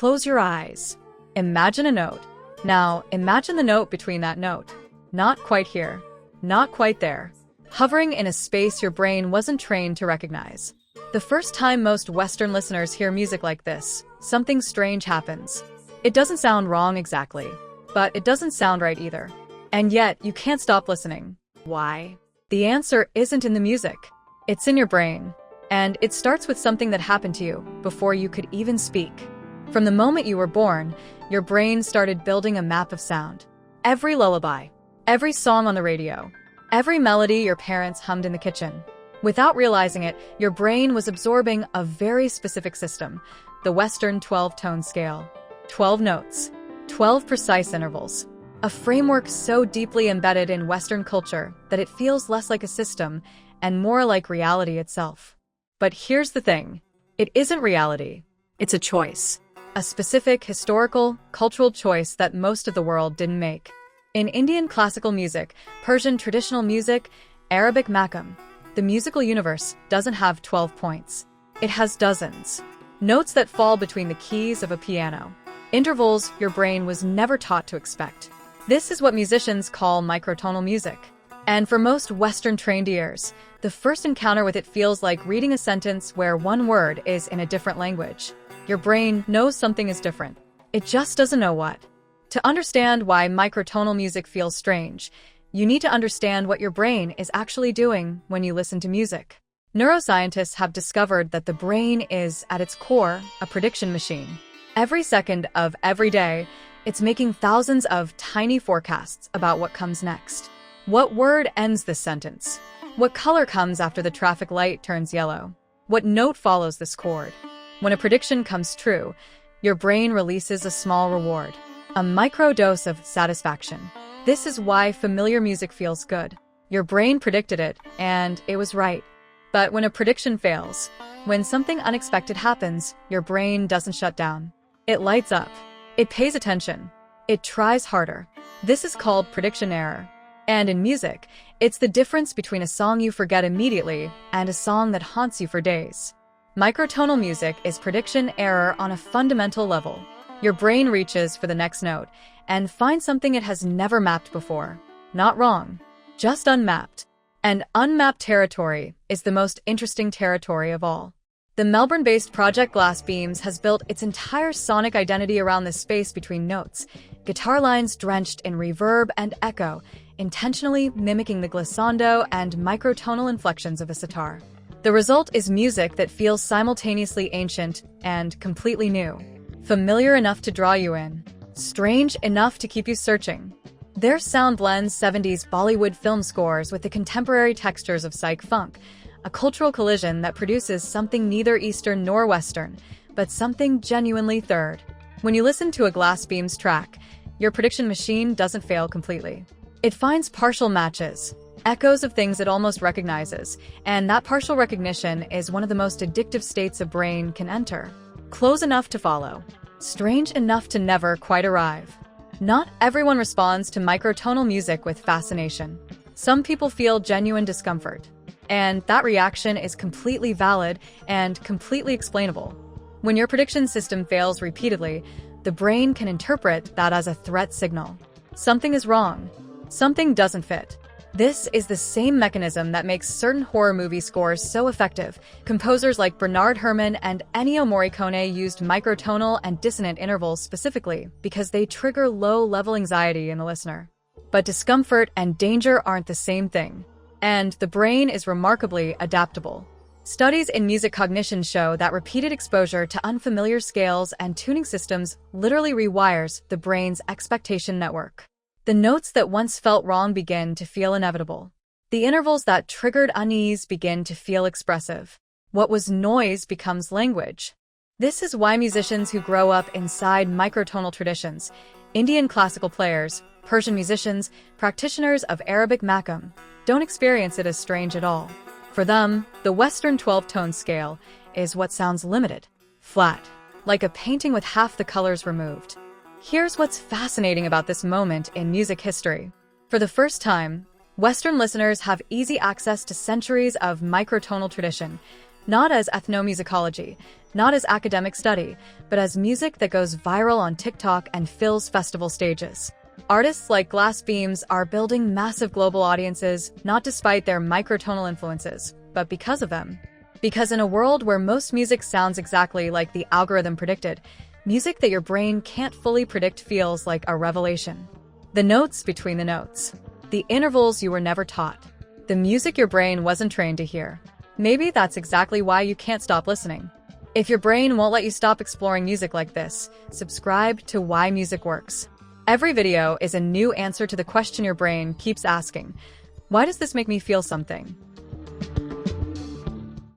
Close your eyes. Imagine a note. Now, imagine the note between that note. Not quite here. Not quite there. Hovering in a space your brain wasn't trained to recognize. The first time most Western listeners hear music like this, something strange happens. It doesn't sound wrong exactly, but it doesn't sound right either. And yet, you can't stop listening. Why? The answer isn't in the music. It's in your brain. And it starts with something that happened to you before you could even speak. From the moment you were born, your brain started building a map of sound. Every lullaby, every song on the radio, every melody your parents hummed in the kitchen. Without realizing it, your brain was absorbing a very specific system, the Western 12-tone scale. 12 notes, 12 precise intervals. A framework so deeply embedded in Western culture that it feels less like a system and more like reality itself. But here's the thing. It isn't reality. It's a choice. A specific historical, cultural choice that most of the world didn't make. In Indian classical music, Persian traditional music, Arabic Maqam, the musical universe doesn't have 12 points. It has dozens. Notes that fall between the keys of a piano. Intervals your brain was never taught to expect. This is what musicians call microtonal music. And for most Western-trained ears, the first encounter with it feels like reading a sentence where one word is in a different language. Your brain knows something is different. It just doesn't know what. To understand why microtonal music feels strange, you need to understand what your brain is actually doing when you listen to music. Neuroscientists have discovered that the brain is, at its core, a prediction machine. Every second of every day, it's making thousands of tiny forecasts about what comes next. What word ends this sentence? What color comes after the traffic light turns yellow? What note follows this chord? When a prediction comes true, your brain releases a small reward, a micro-dose of satisfaction. This is why familiar music feels good. Your brain predicted it, and it was right. But when a prediction fails, when something unexpected happens, your brain doesn't shut down. It lights up. It pays attention. It tries harder. This is called prediction error. And in music, it's the difference between a song you forget immediately and a song that haunts you for days. Microtonal music is prediction error on a fundamental level. Your brain reaches for the next note and finds something it has never mapped before. Not wrong, just unmapped. And unmapped territory is the most interesting territory of all. The Melbourne-based Project Glass Beams has built its entire sonic identity around the space between notes, guitar lines drenched in reverb and echo, intentionally mimicking the glissando and microtonal inflections of a sitar. The result is music that feels simultaneously ancient and completely new. Familiar enough to draw you in. Strange enough to keep you searching. Their sound blends 70s Bollywood film scores with the contemporary textures of psych funk, a cultural collision that produces something neither Eastern nor Western, but something genuinely third. When you listen to a Glass Beams track, your prediction machine doesn't fail completely. It finds partial matches, echoes of things it almost recognizes, and that partial recognition is one of the most addictive states a brain can enter. Close enough to follow. Strange enough to never quite arrive. Not everyone responds to microtonal music with fascination. Some people feel genuine discomfort. And that reaction is completely valid and completely explainable. When your prediction system fails repeatedly, the brain can interpret that as a threat signal. Something is wrong. Something doesn't fit. This is the same mechanism that makes certain horror movie scores so effective. Composers like Bernard Herrmann and Ennio Morricone used microtonal and dissonant intervals specifically because they trigger low-level anxiety in the listener. But discomfort and danger aren't the same thing. And the brain is remarkably adaptable. Studies in music cognition show that repeated exposure to unfamiliar scales and tuning systems literally rewires the brain's expectation network. The notes that once felt wrong begin to feel inevitable. The intervals that triggered unease begin to feel expressive. What was noise becomes language. This is why musicians who grow up inside microtonal traditions, Indian classical players, Persian musicians, practitioners of Arabic Maqam, don't experience it as strange at all. For them, the Western 12-tone scale is what sounds limited, flat, like a painting with half the colors removed. Here's what's fascinating about this moment in music history. For the first time, Western listeners have easy access to centuries of microtonal tradition, Not as ethnomusicology, not as academic study, but as music that goes viral on TikTok and fills festival stages. Artists like Glass Beams are building massive global audiences, not despite their microtonal influences, but because of them. Because in a world where most music sounds exactly like the algorithm predicted, music that your brain can't fully predict feels like a revelation. The notes between the notes. The intervals you were never taught. The music your brain wasn't trained to hear. Maybe that's exactly why you can't stop listening. If your brain won't let you stop exploring music like this, subscribe to Why Music Works. Every video is a new answer to the question your brain keeps asking. Why does this make me feel something?